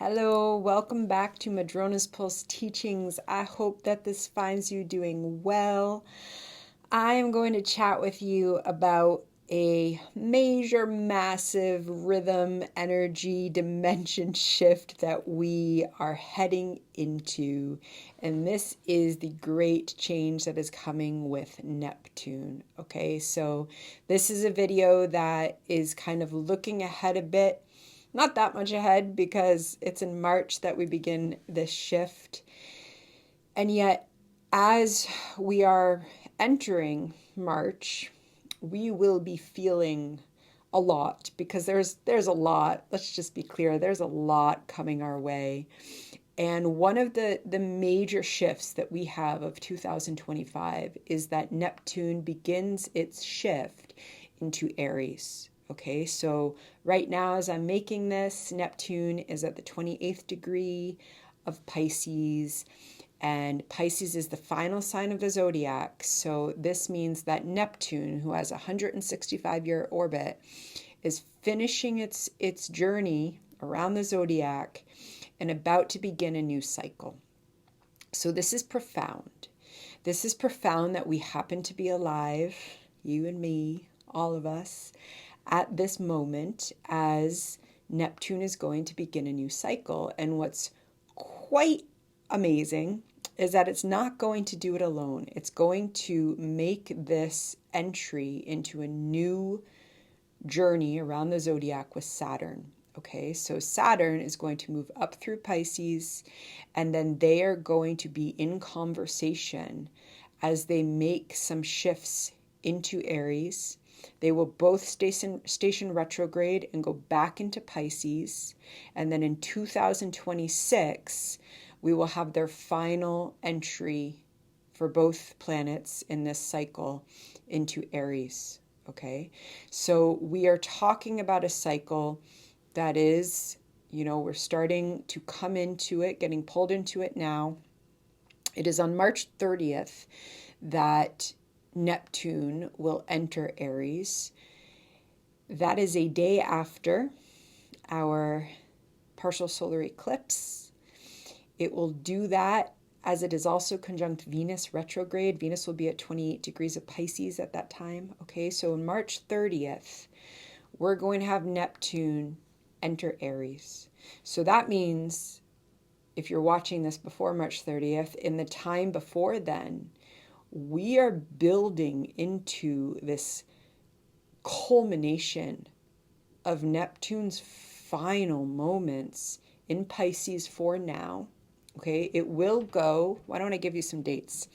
Hello, welcome back to Madrona's Pulse Teachings. I hope that this finds you doing well. I am going to chat with you about a major, massive rhythm, energy, dimension shift that we are heading into. And this is the great change that is coming with Neptune. Okay, so this is a video that is kind of looking ahead a bit. Not that much ahead because it's in March that we begin this shift. And yet, as we are entering March, we will be feeling a lot because there's a lot. Let's just be clear. There's a lot coming our way. And one of the major shifts that we have of 2025 is that Neptune begins its shift into Aries. Okay, so right now as I'm making this, Neptune is at the 28th degree of Pisces, and Pisces is the final sign of the zodiac. So this means that Neptune, who has a 165-year orbit, is finishing its journey around the zodiac and about to begin a new cycle. So this is profound. This is profound that we happen to be alive, you and me, all of us, at this moment as Neptune is going to begin a new cycle. And what's quite amazing is that it's not going to do it alone. It's going to make this entry into a new journey around the zodiac with Saturn. Okay, so Saturn is going to move up through Pisces, and then they are going to be in conversation as they make some shifts into Aries. They will both station retrograde and go back into Pisces. And then in 2026, we will have their final entry for both planets in this cycle into Aries. Okay, so we are talking about a cycle that is, we're starting to come into it, getting pulled into it now. It is on March 30th that Neptune will enter Aries. That is a day after our partial solar eclipse. It will do that as it is also conjunct Venus retrograde. Venus will be at 28 degrees of Pisces at that time. Okay, so on March 30th, we're going to have Neptune enter Aries. So that means if you're watching this before March 30th, in the time before then, we are building into this culmination of Neptune's final moments in Pisces for now. Okay, it will go, why don't I give you some dates?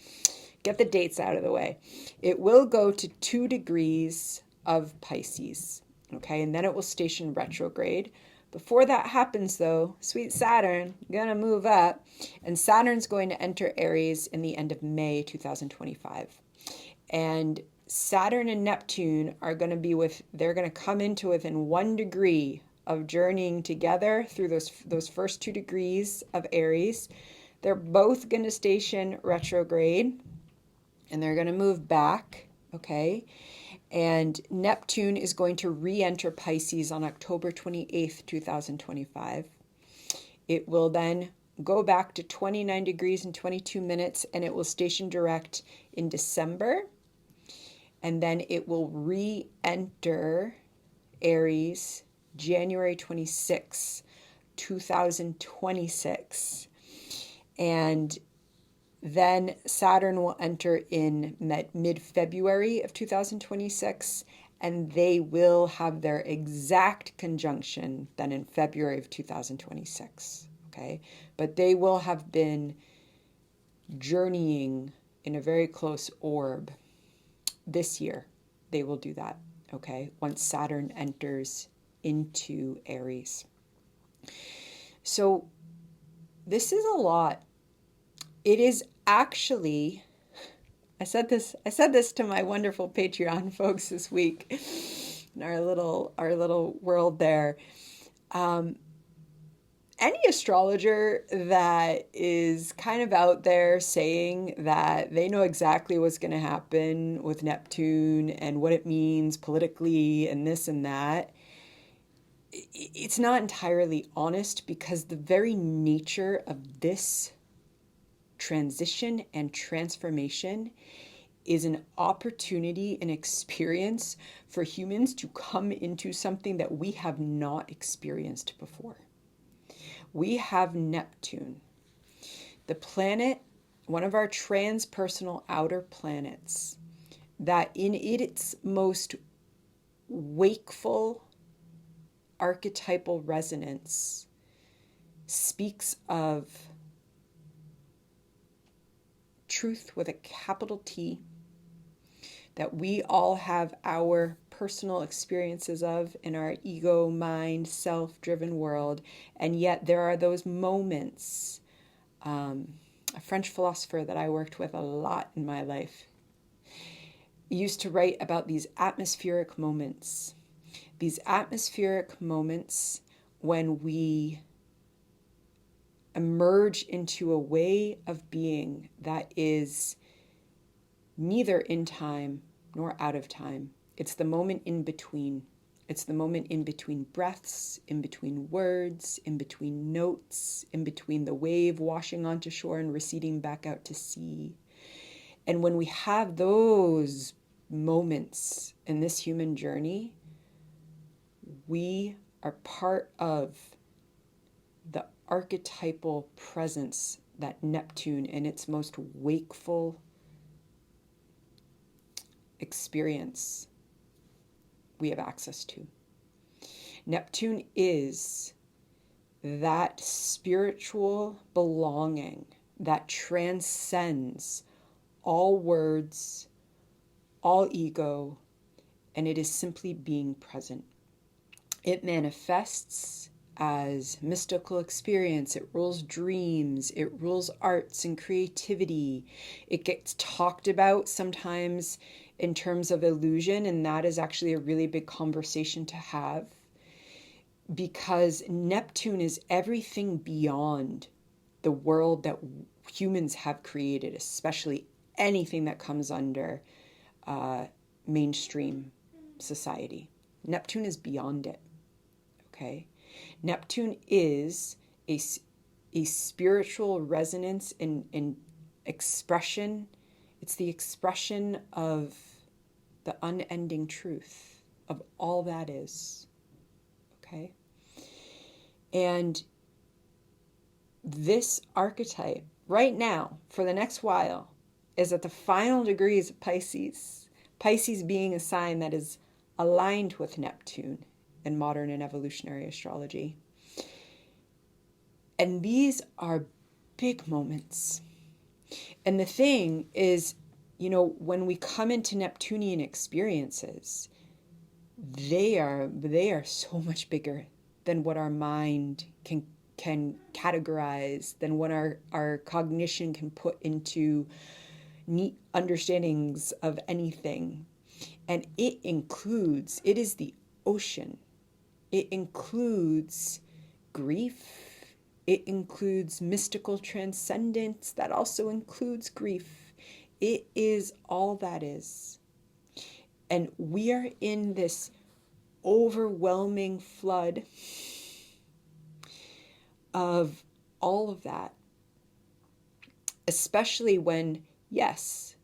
Get the dates out of the way. It will go to 2 degrees of Pisces. Okay, and then it will station retrograde. Before that happens, though, sweet Saturn gonna move up, and Saturn's going to enter Aries in the end of May 2025. And Saturn and Neptune are going to be they're going to come into within 1 degree of journeying together through those first 2 degrees of Aries. They're both going to station retrograde, and they're going to move back, okay? And Neptune is going to re-enter Pisces on October 28th, 2025. It will then go back to 29 degrees and 22 minutes, and it will station direct in December. And then it will re-enter Aries January 26, 2026. And then Saturn will enter in mid-February of 2026, and they will have their exact conjunction then in February of 2026, okay? But they will have been journeying in a very close orb this year. They will do that, okay, once Saturn enters into Aries. So this is a lot. It is actually, I said this to my wonderful Patreon folks this week in our little world there. Any astrologer that is kind of out there saying that they know exactly what's going to happen with Neptune and what it means politically and this and that, it's not entirely honest, because the very nature of this transition and transformation is an opportunity, an experience for humans to come into something that we have not experienced before. We have Neptune, the planet, one of our transpersonal outer planets, that in its most wakeful archetypal resonance speaks of truth with a capital T, that we all have our personal experiences of in our ego, mind, self-driven world. And yet there are those moments. A French philosopher that I worked with a lot in my life used to write about these atmospheric moments. These atmospheric moments when we emerge into a way of being that is neither in time nor out of time. It's the moment in between. It's the moment in between breaths, in between words, in between notes, in between the wave washing onto shore and receding back out to sea. And when we have those moments in this human journey, we are part of the archetypal presence that Neptune, in its most wakeful experience, we have access to. Neptune is that spiritual belonging that transcends all words, all ego, and it is simply being present. It manifests as mystical experience. It rules dreams. It rules arts and creativity. It gets talked about sometimes in terms of illusion, and that is actually a really big conversation to have, because Neptune is everything beyond the world that humans have created, especially anything that comes under mainstream society. Neptune is beyond it. Okay? Neptune is a spiritual resonance and expression. It's the expression of the unending truth of all that is. Okay? And this archetype, right now, for the next while, is at the final degrees of Pisces. Pisces being a sign that is aligned with Neptune in modern and evolutionary astrology. And these are big moments. And the thing is, when we come into Neptunian experiences, they are so much bigger than what our mind can categorize, than what our cognition can put into neat understandings of anything. And it is the ocean. It includes grief. It includes mystical transcendence. That also includes grief. It is all that is. And we are in this overwhelming flood of all of that. Especially when, yes,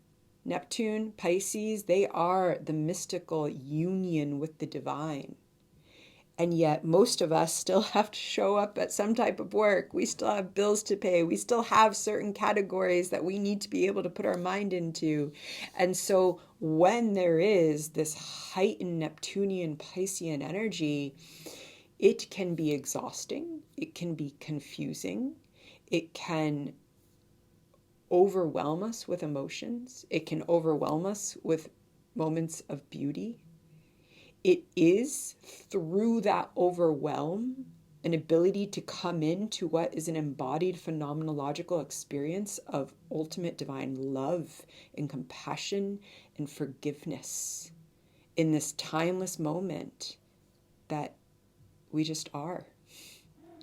Neptune, Pisces, they are the mystical union with the divine. And yet most of us still have to show up at some type of work. We still have bills to pay. We still have certain categories that we need to be able to put our mind into. And so when there is this heightened Neptunian Piscean energy, it can be exhausting. It can be confusing. It can overwhelm us with emotions. It can overwhelm us with moments of beauty. It is through that overwhelm an ability to come into what is an embodied phenomenological experience of ultimate divine love and compassion and forgiveness in this timeless moment that we just are.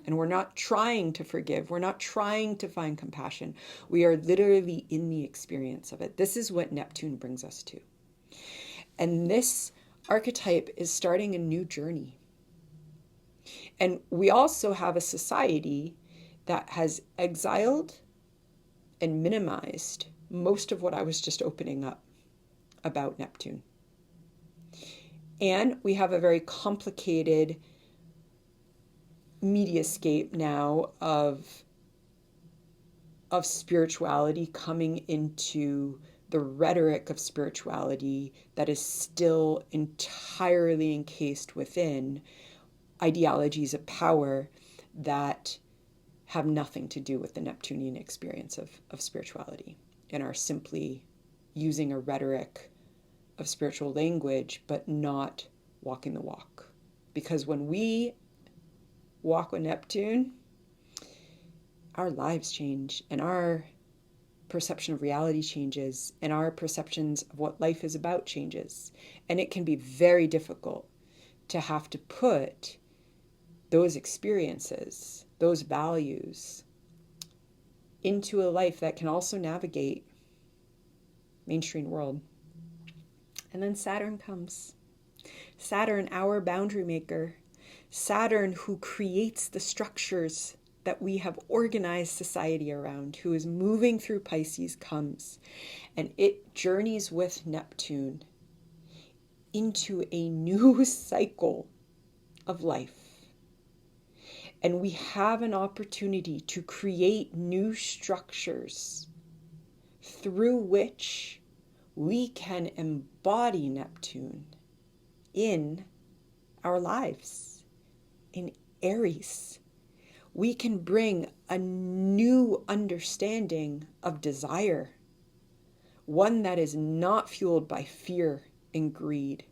And we're not trying to forgive. We're not trying to find compassion. We are literally in the experience of it. This is what Neptune brings us to. And this archetype is starting a new journey. And we also have a society that has exiled and minimized most of what I was just opening up about Neptune. And we have a very complicated mediascape now of spirituality coming into the rhetoric of spirituality that is still entirely encased within ideologies of power that have nothing to do with the Neptunian experience of spirituality and are simply using a rhetoric of spiritual language, but not walking the walk. Because when we walk with Neptune, our lives change and our perception of reality changes and our perceptions of what life is about changes. And it can be very difficult to have to put those experiences, those values into a life that can also navigate mainstream world. And then Saturn comes. Saturn, our boundary maker. Saturn, who creates the structures that we have organized society around, who is moving through Pisces, comes. And it journeys with Neptune into a new cycle of life. And we have an opportunity to create new structures through which we can embody Neptune in our lives, in Aries. We can bring a new understanding of desire, one that is not fueled by fear and greed,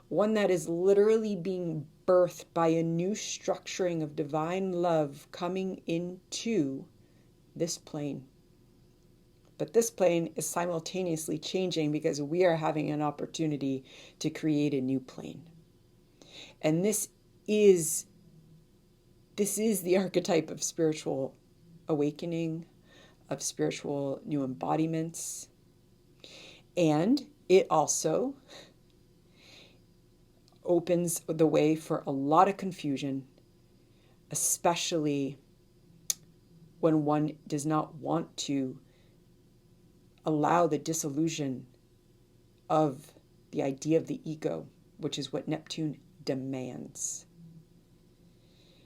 one that is literally being birthed by a new structuring of divine love coming into this plane. But this plane is simultaneously changing because we are having an opportunity to create a new plane. And this is the archetype of spiritual awakening, of spiritual new embodiments. And it also opens the way for a lot of confusion, especially when one does not want to allow the dissolution of the idea of the ego, which is what Neptune demands.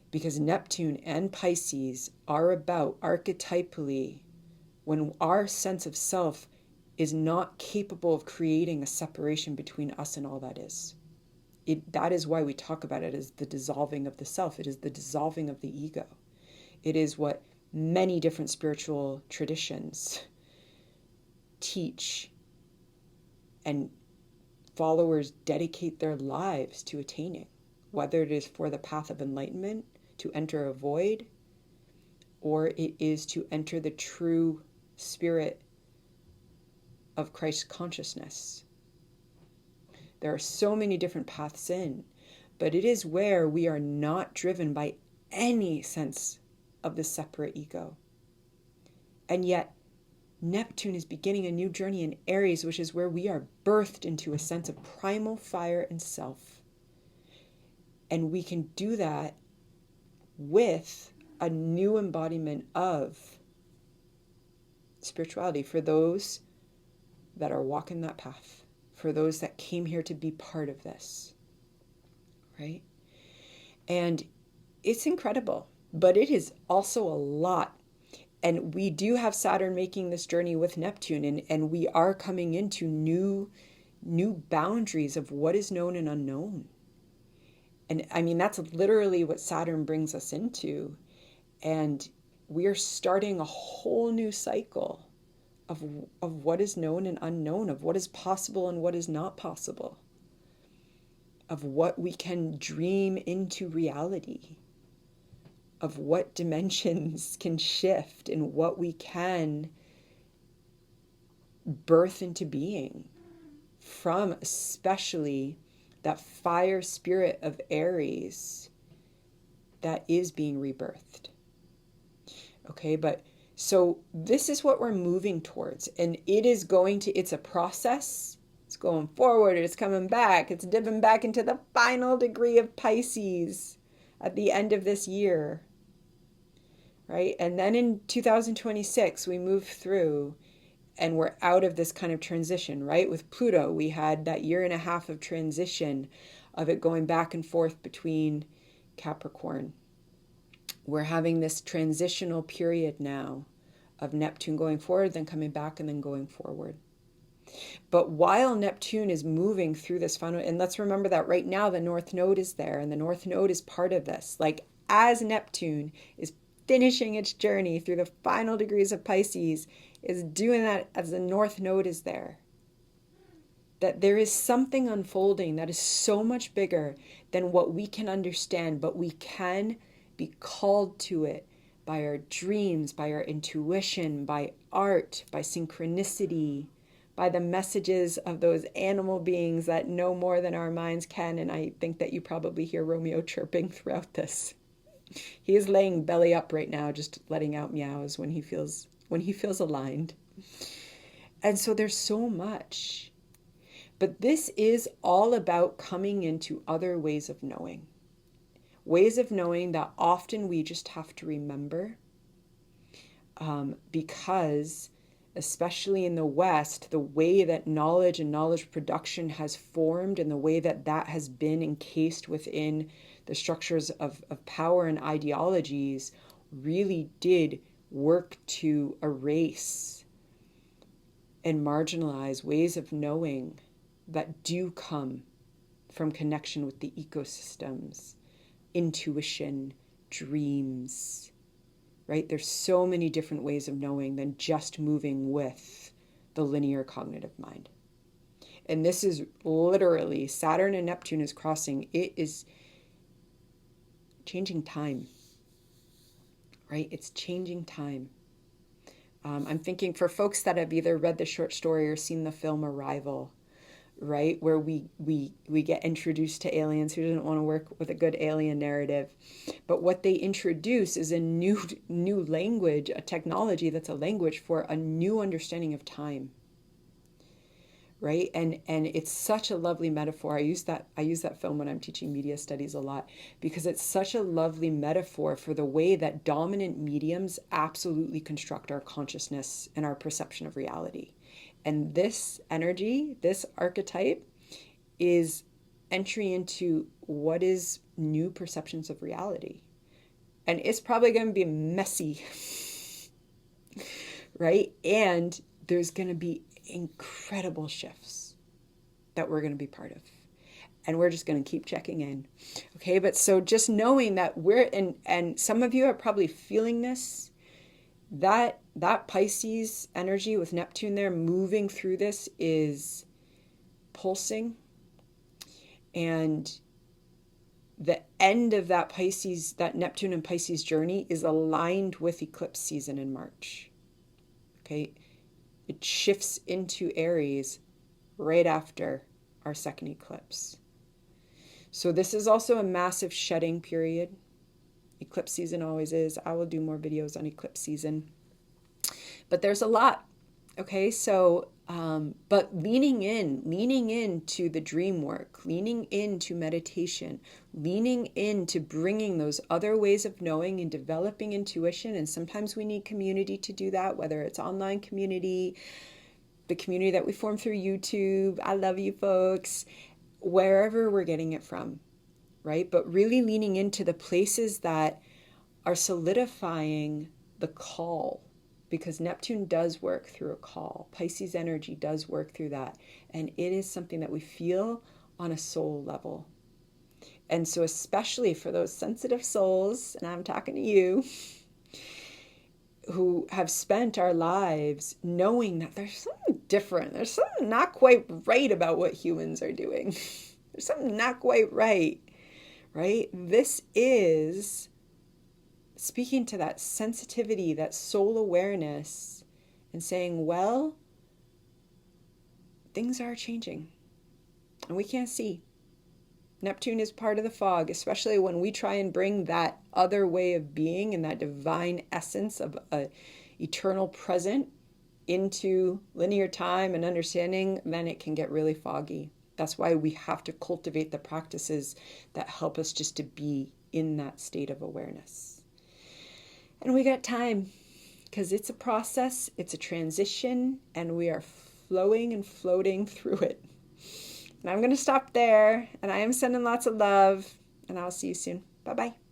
Because Neptune and Pisces are about, archetypally, when our sense of self is not capable of creating a separation between us and all that is. That is why we talk about it as the dissolving of the self. It is the dissolving of the ego. It is what many different spiritual traditions teach and followers dedicate their lives to attaining, whether it is for the path of enlightenment, to enter a void, or it is to enter the true spirit of Christ consciousness. There are so many different paths in, but it is where we are not driven by any sense of the separate ego. And yet, Neptune is beginning a new journey in Aries, which is where we are birthed into a sense of primal fire and self. And we can do that with a new embodiment of spirituality for those that are walking that path, for those that came here to be part of this, right? And it's incredible, but it is also a lot. And we do have Saturn making this journey with Neptune, and we are coming into new boundaries of what is known and unknown. And I mean, that's literally what Saturn brings us into. And we are starting a whole new cycle of what is known and unknown, of what is possible and what is not possible, of what we can dream into reality, of what dimensions can shift and what we can birth into being from, especially that fire spirit of Aries that is being rebirthed. Okay, but so this is what we're moving towards, and it's a process. It's going forward, it's coming back, it's dipping back into the final degree of Pisces, at the end of this year, right? And then in 2026, we move through and we're out of this kind of transition, right? With Pluto, we had that year and a half of transition of it going back and forth between Capricorn. We're having this transitional period now of Neptune going forward, then coming back, and then going forward. But while Neptune is moving through this final, and let's remember that right now the North Node is there, and the North Node is part of this. Like as Neptune is finishing its journey through the final degrees of Pisces, is doing that as the North Node is there. That there is something unfolding that is so much bigger than what we can understand, but we can be called to it by our dreams, by our intuition, by art, by synchronicity, by the messages of those animal beings that know more than our minds can. And I think that you probably hear Romeo chirping throughout this. He is laying belly up right now, just letting out meows when he feels aligned. And so there's so much. But this is all about coming into other ways of knowing. Ways of knowing that often we just have to remember, because especially in the West, the way that knowledge and knowledge production has formed and the way that that has been encased within the structures of power and ideologies really did work to erase and marginalize ways of knowing that do come from connection with the ecosystems, intuition, dreams, right? There's so many different ways of knowing than just moving with the linear cognitive mind. And this is literally, Saturn and Neptune is crossing. It is changing time, right? It's changing time. I'm thinking for folks that have either read the short story or seen the film Arrival, right, where we get introduced to aliens. Who doesn't want to work with a good alien narrative? But what they introduce is a new language, a technology that's a language for a new understanding of time, right? And it's such a lovely metaphor. I use that film when I'm teaching media studies a lot, because it's such a lovely metaphor for the way that dominant mediums absolutely construct our consciousness and our perception of reality. And this energy, this archetype, is entry into what is new perceptions of reality. And it's probably going to be messy, right? And there's going to be incredible shifts that we're going to be part of. And we're just going to keep checking in. Okay, but so just knowing that we're, and some of you are probably feeling this, that Pisces energy with Neptune there moving through this is pulsing. And the end of that Pisces, that Neptune and Pisces journey is aligned with eclipse season in March. Okay, it shifts into Aries right after our second eclipse. So this is also a massive shedding period. Eclipse season always is. I will do more videos on eclipse season. But there's a lot. Okay, so, but leaning into the dream work, leaning into meditation, leaning into bringing those other ways of knowing and developing intuition. And sometimes we need community to do that, whether it's online community, the community that we form through YouTube. I love you folks, wherever we're getting it from, right? But really leaning into the places that are solidifying the call, because Neptune does work through a call. Pisces energy does work through that. And it is something that we feel on a soul level. And so especially for those sensitive souls, and I'm talking to you, who have spent our lives knowing that there's something different. There's something not quite right about what humans are doing. There's something not quite right, right? This is speaking to that sensitivity, that soul awareness, and saying, well, things are changing and we can't see. Neptune is part of the fog, especially when we try and bring that other way of being and that divine essence of an eternal present into linear time and understanding, then it can get really foggy. That's why we have to cultivate the practices that help us just to be in that state of awareness. And we got time, because it's a process, it's a transition, and we are flowing and floating through it. And I'm going to stop there, and I am sending lots of love, and I'll see you soon. Bye-bye.